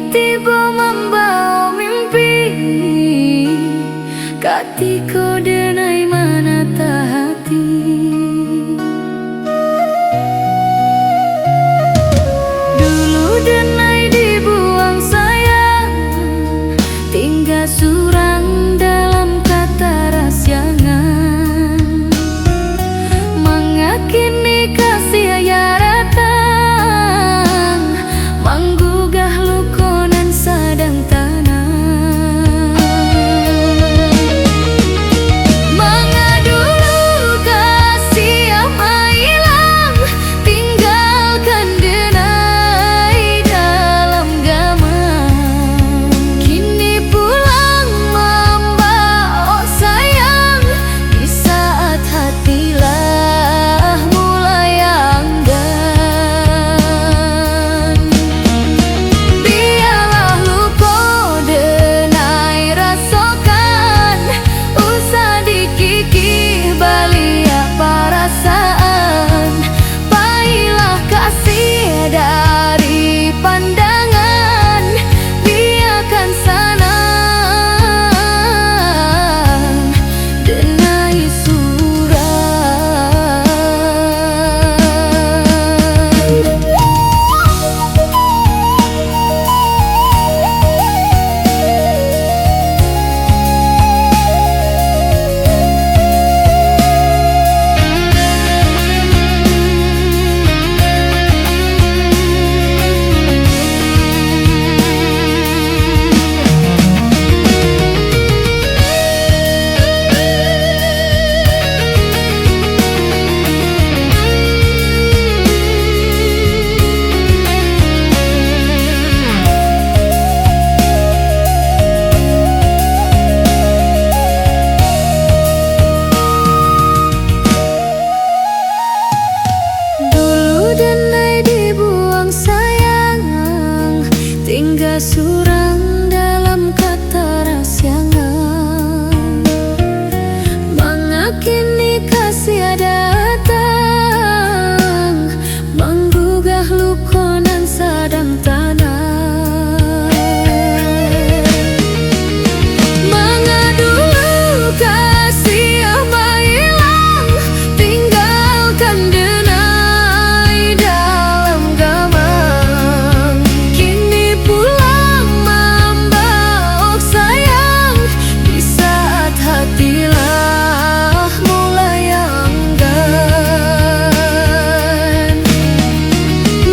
tiba membawa mimpi, katiko denai manata hati. Dulu denai dibuang sayang, tinggal surang dalam kata rasyangan. Mengakini kasih ya datang, menggugah lukonan sadang tanah. Mengadulu kasih yang hilang, tinggalkan denai dalam gamang. Kini pulang membawa sayang, di saat hatilah mulai enggan. Biarlah luka denai rasakan, usah dikikih balia perasaan. Pahitlah kasih dari pandangan, biarkan sana denai surat. Dulu denai dibuang sayang, tinggal surang dalam kata rasyangan. Mengakini kasih datang, menggugah lukonan sadang tanah. Mengadulu kasih yang hilang, tinggalkan denai dalam gamang. Kini pulang membawa sayang, di saat hatilah mulai enggan.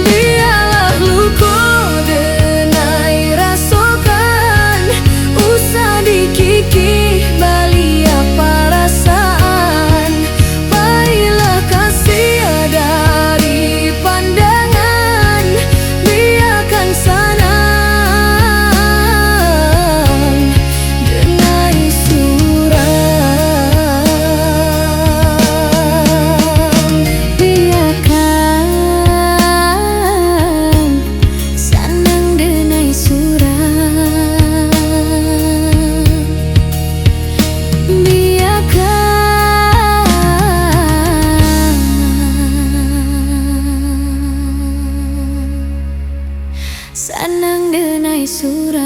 Biarlah luka denai rasakan, usah dikikih balia perasaan. Pahitlah kasih dari pandangan, biarkan sana denai surat. Biarkan sanang denai surat. Biarkan sanang denai surat.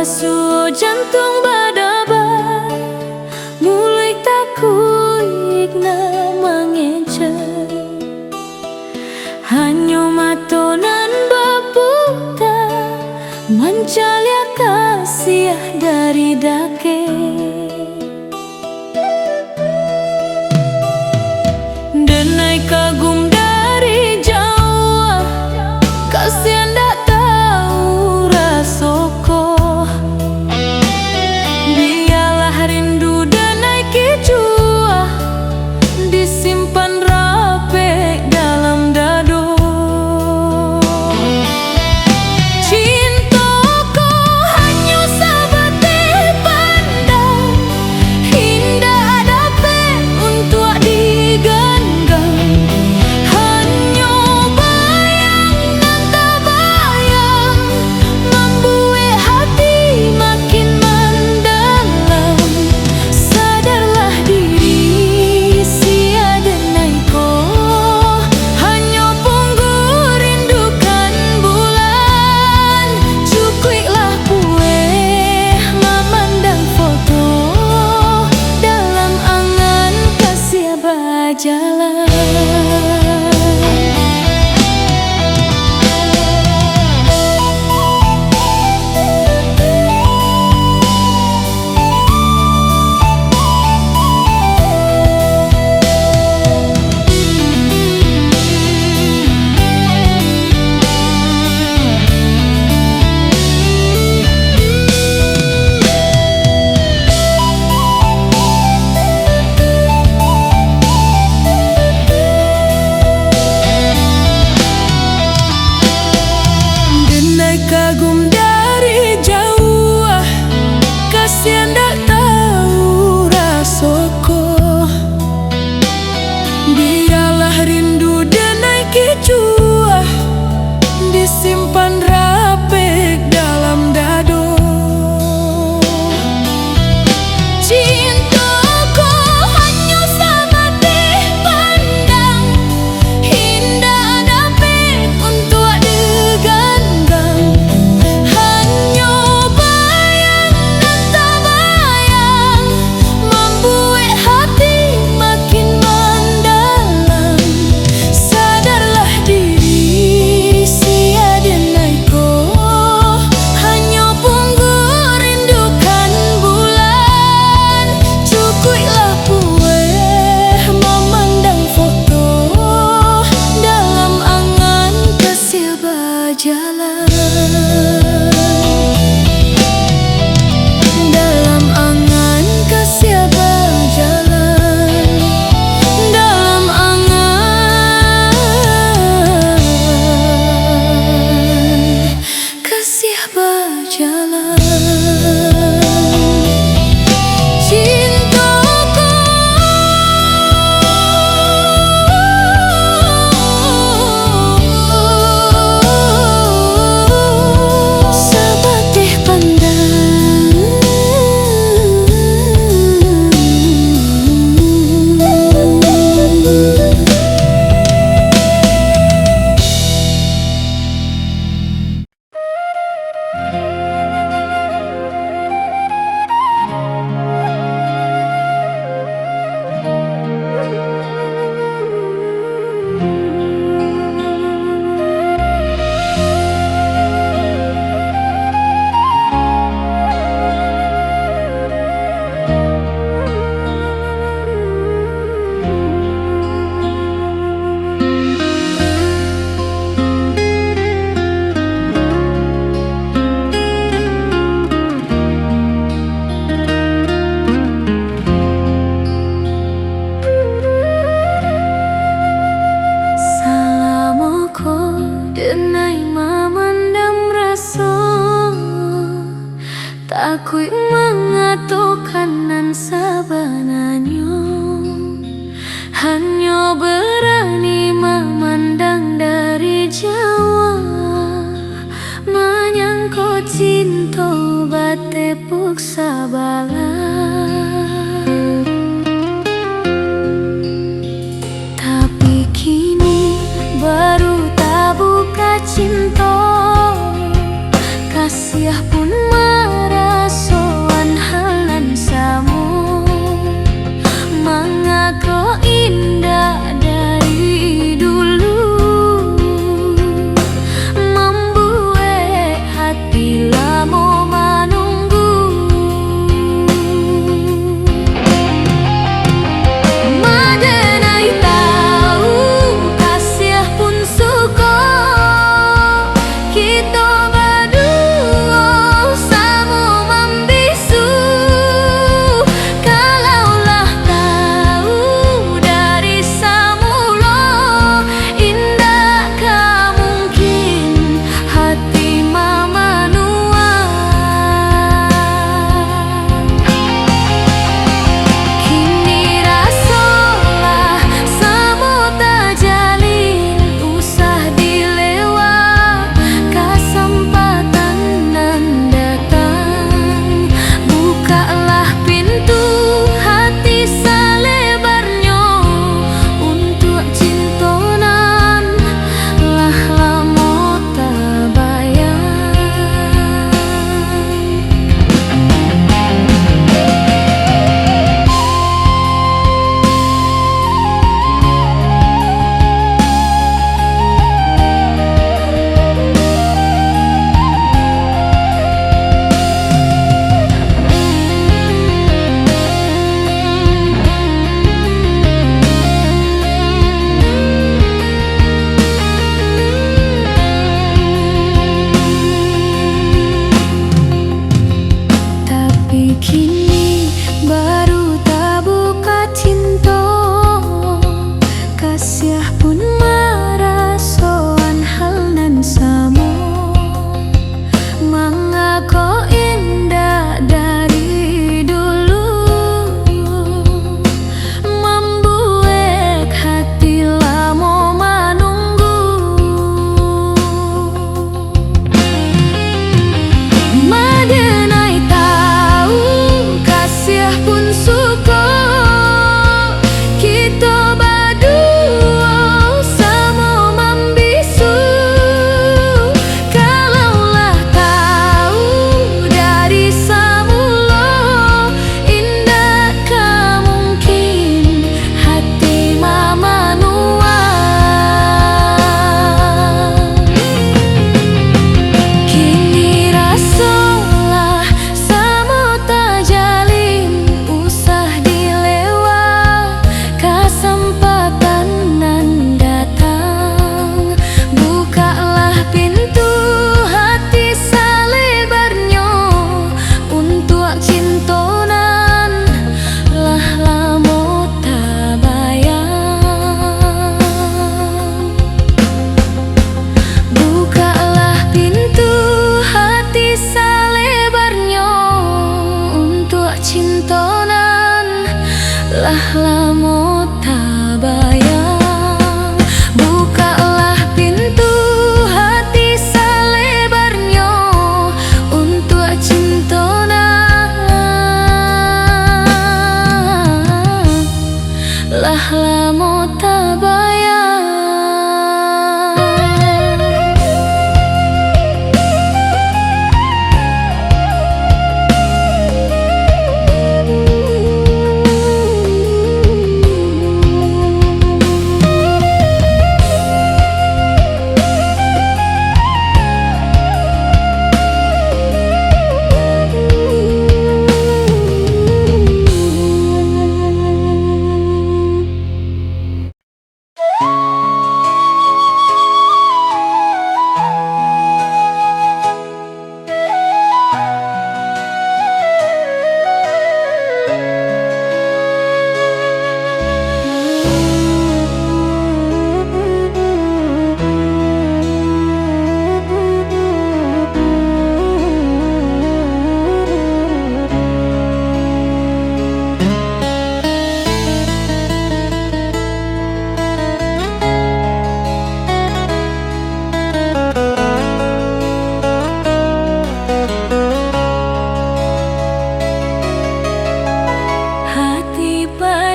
Suhu jantung badabar mulai takuik na mangecer. Hanyo matonan baputa mencalya kasih dari dake. Denai kagum dari jauh, kasihan ndak tahu rasoko. Biarlah rindu denai kicua disimpan rapi dalam dado. Cintaku hanya sabate pandang, indah dapat untuk digenggam. Hanya bayang dan tak bayang membuat hati makin mendalam. Sadarlah diri sia denaiku hanya punggu rindukan bulan. Cukuplah kue memandang foto dalam angan kasih berjalan. Denai kagum dari jauh, kasihan ndak tahu rasoko. Biarlah rindu denai kicua disimpan rapi dalam dado. Cintaku hanya sabate pandang, indah dapat untuk digenggam. Hanya bayang dan tak bayang membuat hati makin mendalam. Sadarlah diri sia denaiku hanya punggu rindukan bulan. Cukuplah kue memandang foto dalam angan kasih berjalan. Dalam angan kasih berjalan. Dalam angan kasih berjalan. Cintaku sabate pandang, salamuku denai memandang rasa. Takui mengatukan nan sabananyo, hanya berani memandang dari jauh. Menyangkut cinta batepuk sabala. Tapi kini baru tak buka cinta, kasih pun marah. lamo tabayang, bukalah pintu hati selebarnya untuk cintona. Lah lamo tabayang.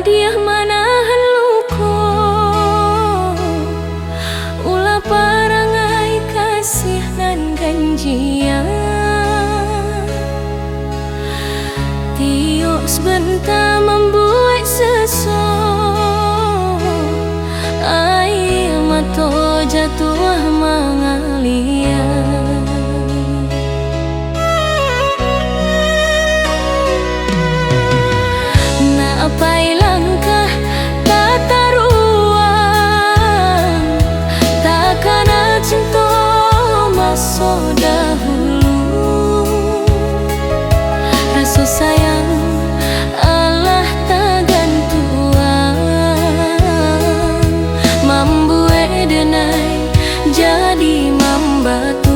Dia manahan luko ulah parangai kasih nan ganjian tiok sebentar membuat seso air mata jatuh mengalir. Apai langkah tata ruang takkan cinta masa dahulu, rasa sayang Allah tak gantuan membuat denai jadi membatu.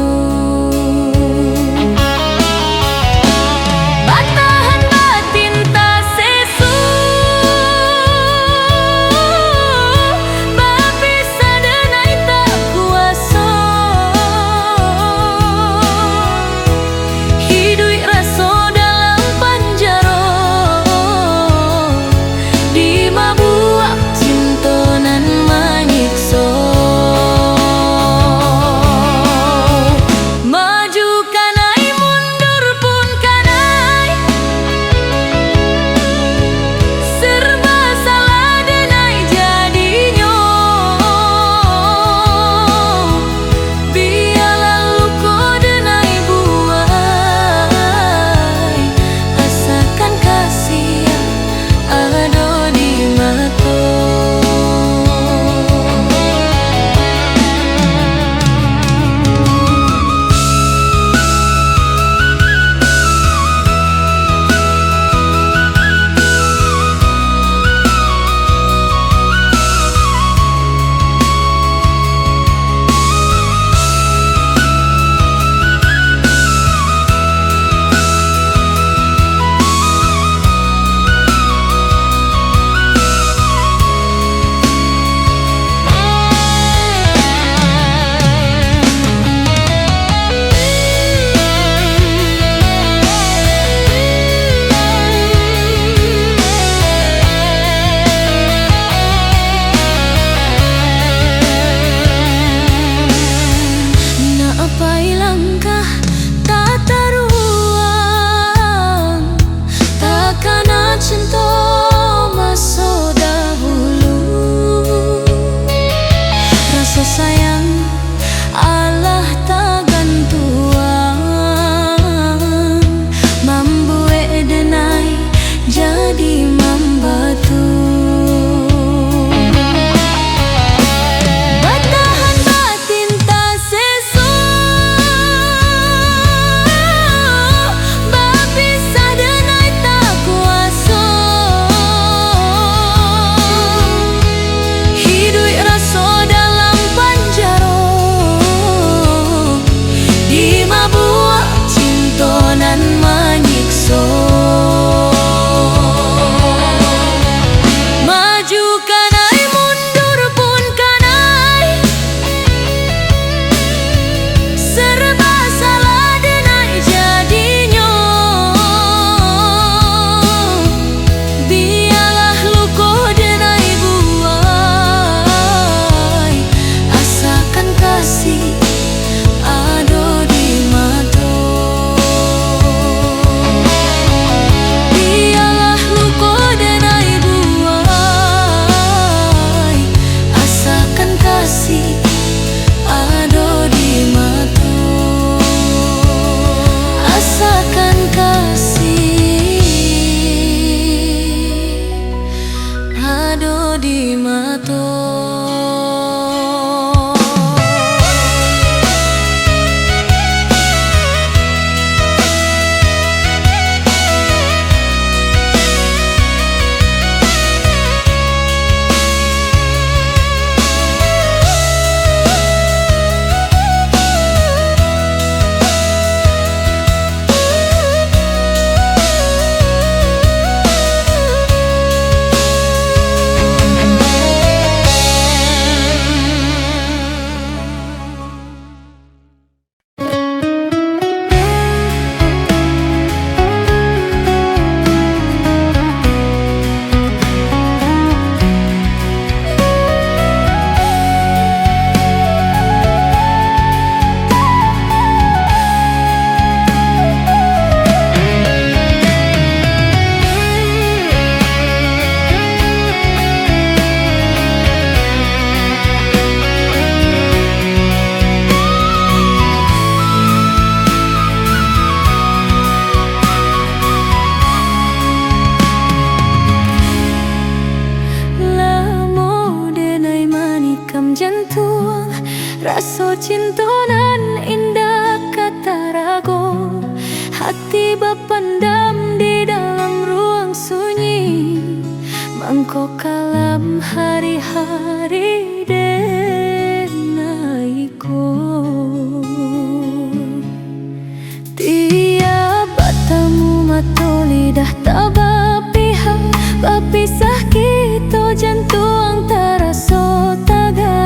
udah tak berpihak, berpisah kita jantung teraso taga.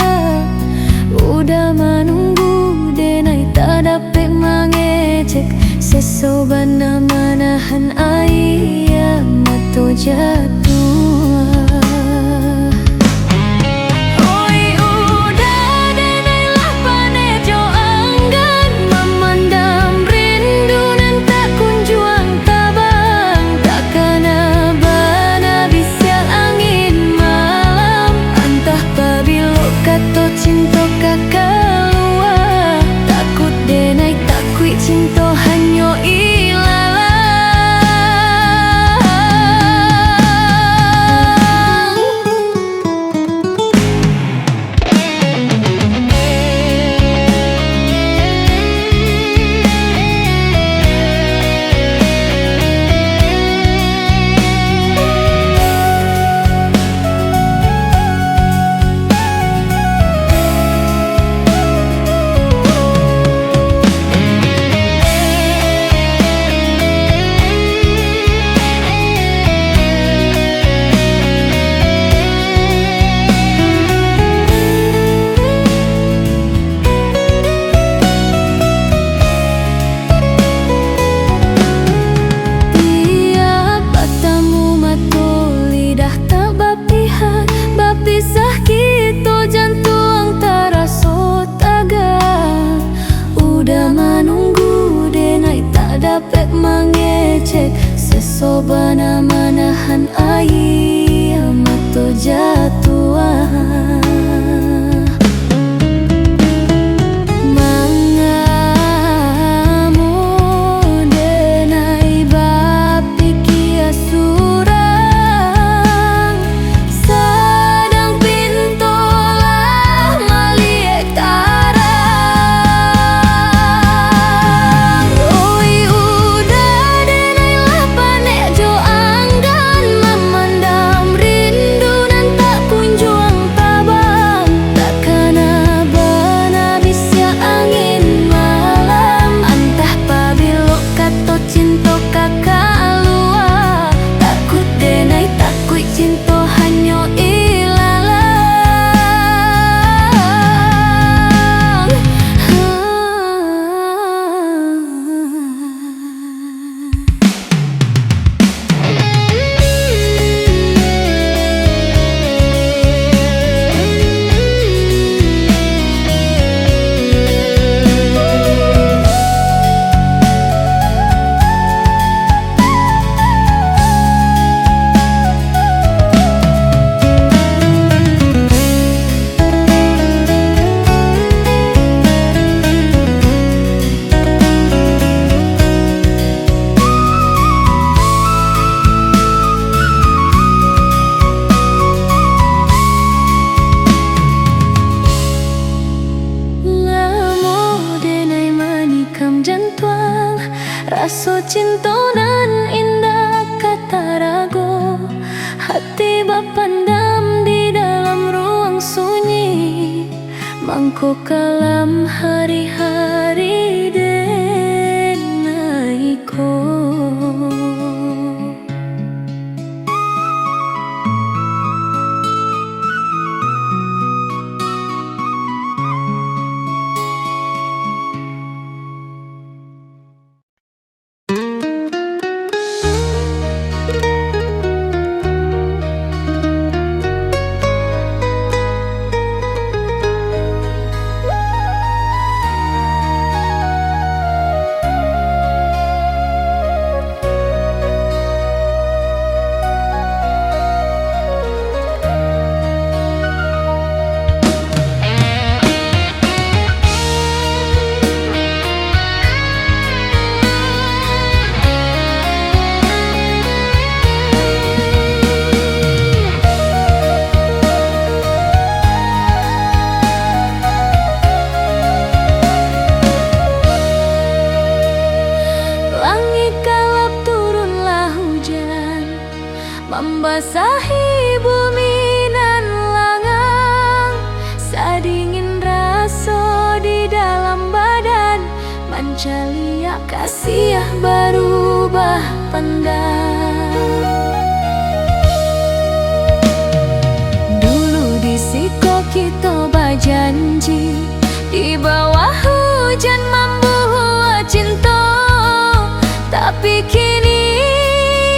Udah menunggu denai tak dapat mengecek, sesobana manahan air mata jatuh. Cinta hanya dapat mengecek, sesobana manahan air mata jatuh. Rasa cinta nan indah kata ragu, hati bapandam di dalam ruang sunyi, mangko kalam hari-hari denaiku. Membasahi bumi dan langit, sadingin rasa di dalam badan, mancalia kasih berubah pandang. kita berjanji di bawah hujan membuat cinta, tapi kini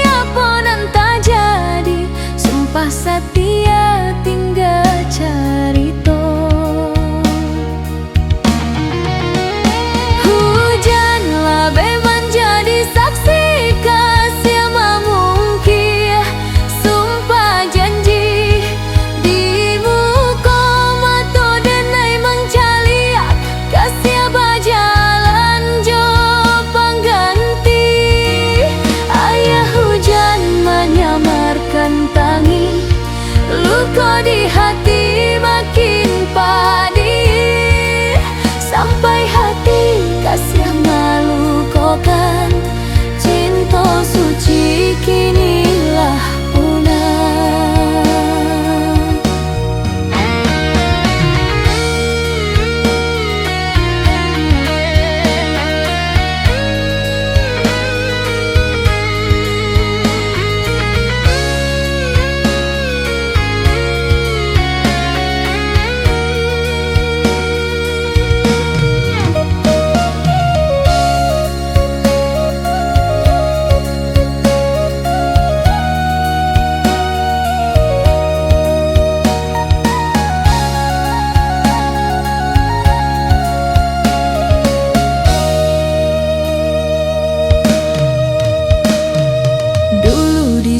apa nan tak jadi, sumpah setia tinggal cerita. Hujan labeh menjadi saksi kasih memungkir, sumpah janji di muka mata denai mengcaliak, kasih berjalan jo pengganti. Ayah hujan menyamarkan tangi, luka di hati makin pedih, sampai hati kasih melukokan, cinta suci kinilah punah.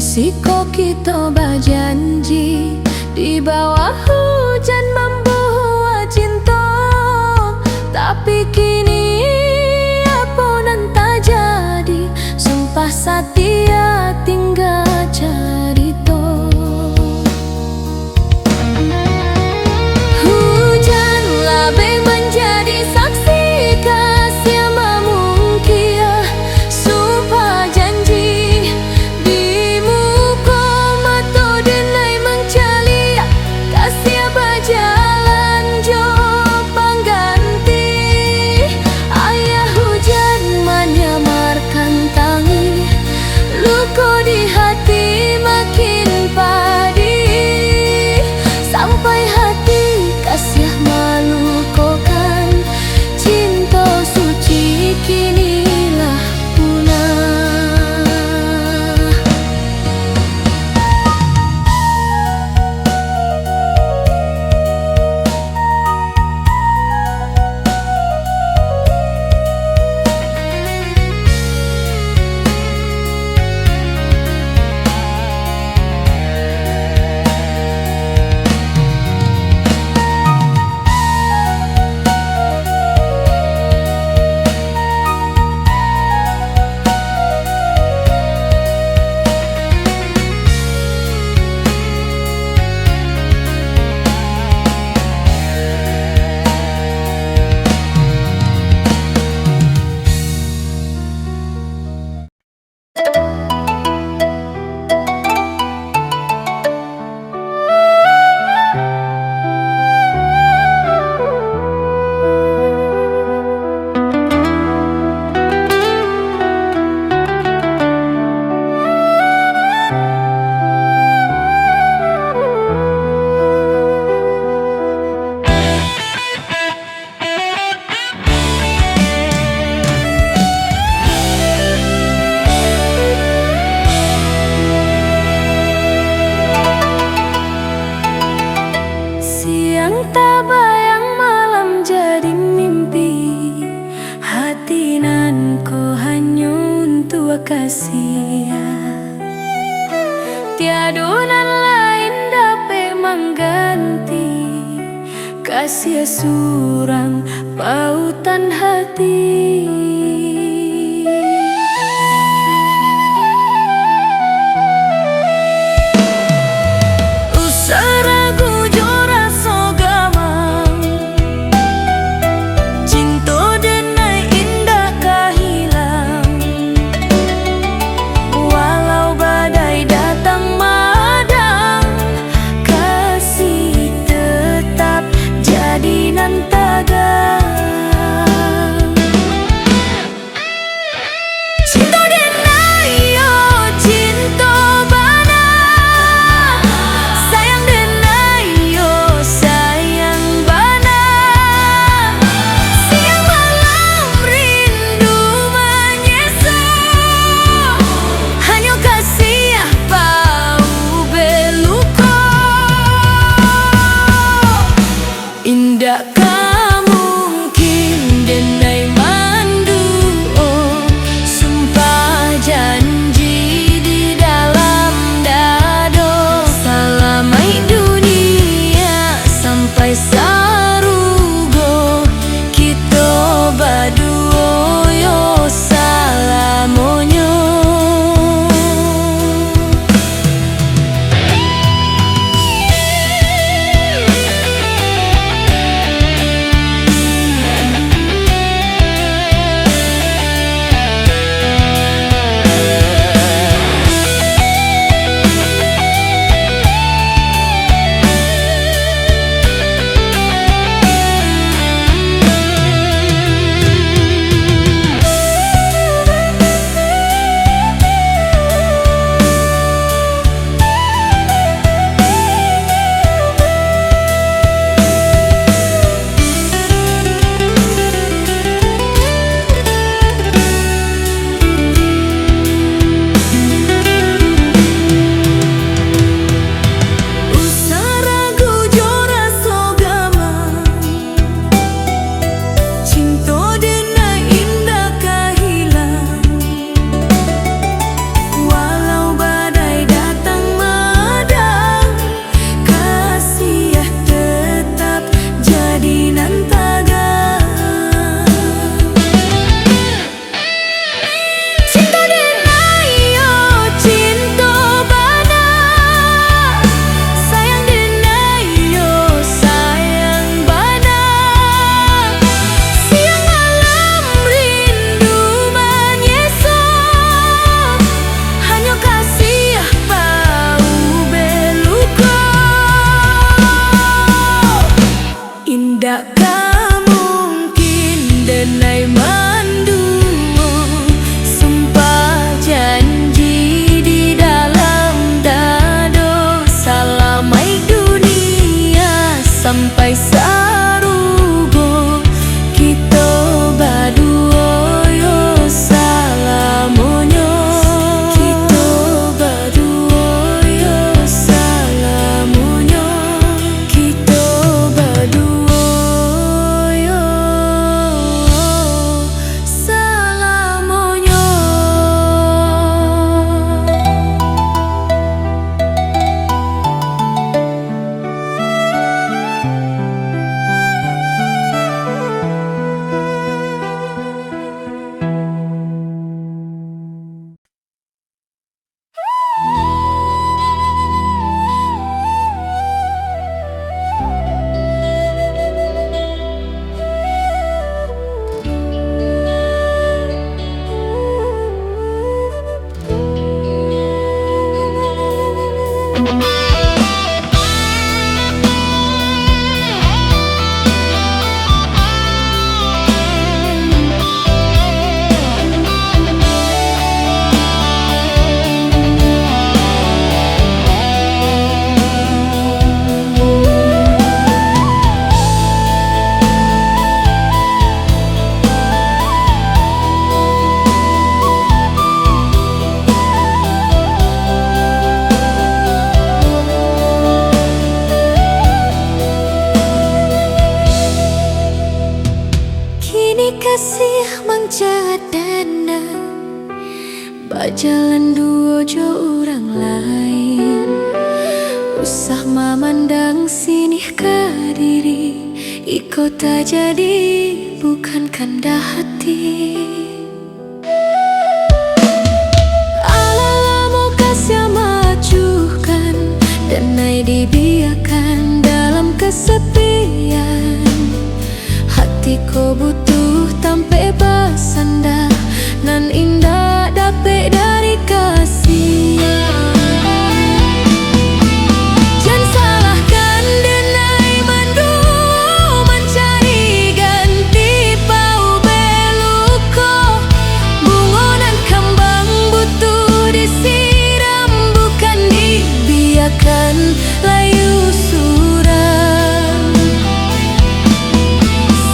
Siko kita berjanji di bawah hujan membuat cinta, tapi kini apa nan tak jadi, sumpah setia tinggal cerita. Hujan labeh menjadi saksi kasih memungkir, sumpah janji di muka mata denai mengcaliak, kasih berjalan jo pengganti. Ayah hujan menyamarkan tangi, luka di hati makin pedih, sampai hati kasih melukokan, cinta suci kinilah punah. Siang tak bayang malam jadi mimpi, hati nan ko hanya untuk kasih. Tiada nan lain dapat mengganti kasih surang pautan hati. sadana bajalan duo jo orang lain. Usah memandang sinih ke diri, iko tak jadi bukan kanda hati. Allah mau kasih majukan dan naik dibiarkan dalam kesepian. Hatiku butuh tampe basanda nan indah dapet dari kasih. Jangan salahkan denai mandu mencari ganti pau beluko. Bungonan kembang butuh disiram bukan dibiarkan layu suram.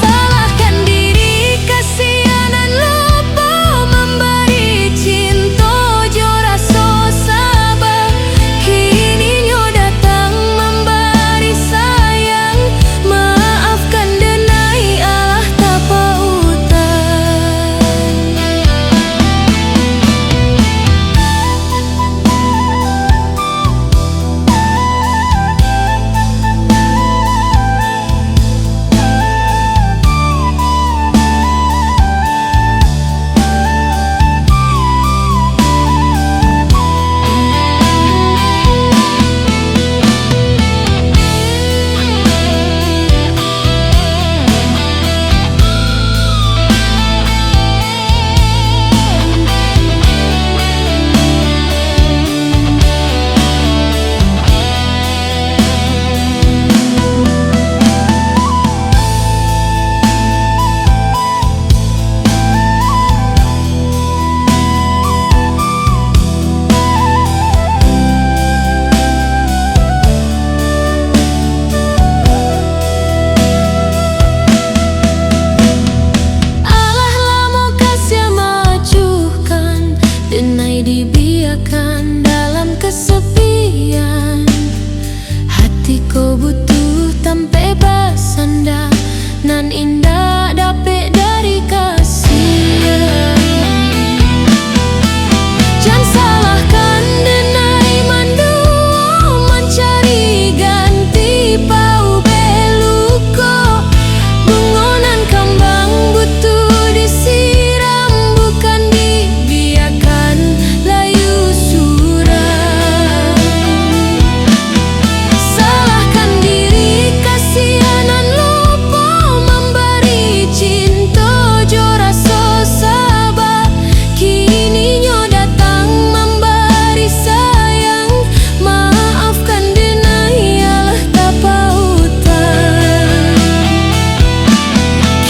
Salahkan diri kasihanan lupa memberi cinta jo rasa sabar. Kini nyo datang memberi sayang, maafkan denai Allah tak pautan. Dibiarkan dalam kesepian. Hatiku butuh tampe basanda nan indah dapet dari kasih. Jangan salahkan denai mandu mencari ganti pau beluko. Bungonan kembang butuh disiram bukan dibiarkan layu suram. Salahkan diri kasihanan lupa memberi cinta jo rasa sabar. Kini nyo datang memberi sayang, maafkan denai Allah tak pautan.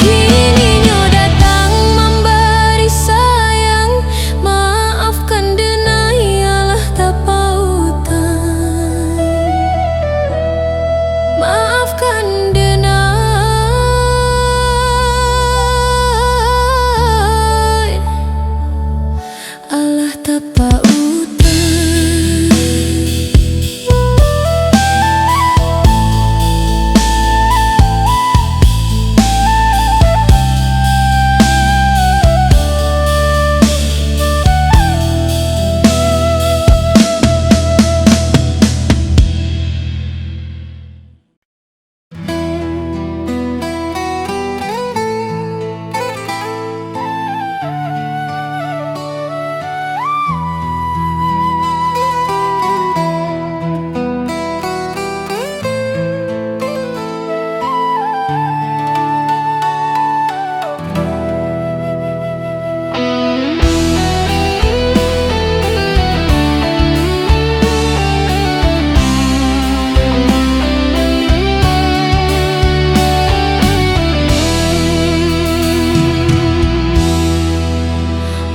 Kini nyo datang memberi sayang, maafkan denai Allah tak pautan. Maafkan denai Allah tak pautan.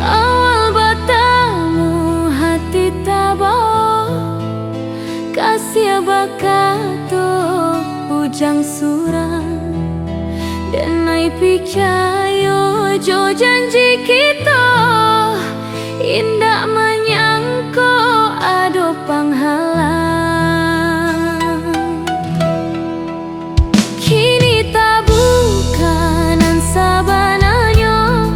Awal bertemu hati tabo kasih bakato ujang surang denai picayo jo janji kita indak menyangko ado panghalang. Kini tak bukanan sabananyo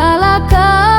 segala